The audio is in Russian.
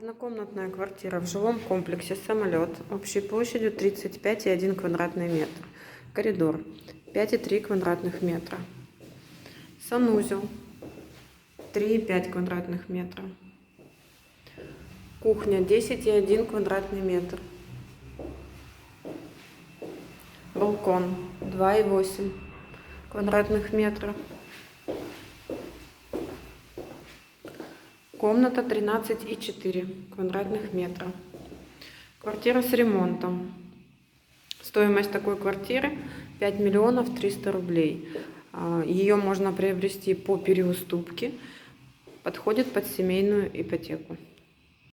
Однокомнатная квартира в жилом комплексе «Самолет» общей площадью 35,1 квадратный метр. Коридор 5,3 квадратных метра. Санузел 3,5 квадратных метра. Кухня 10,1 квадратный метр. Балкон 2,8 квадратных метра. Комната 13,4 квадратных метра. Квартира с ремонтом. Стоимость такой квартиры 5 миллионов 300 рублей. Ее можно приобрести по переуступке. Подходит под семейную ипотеку.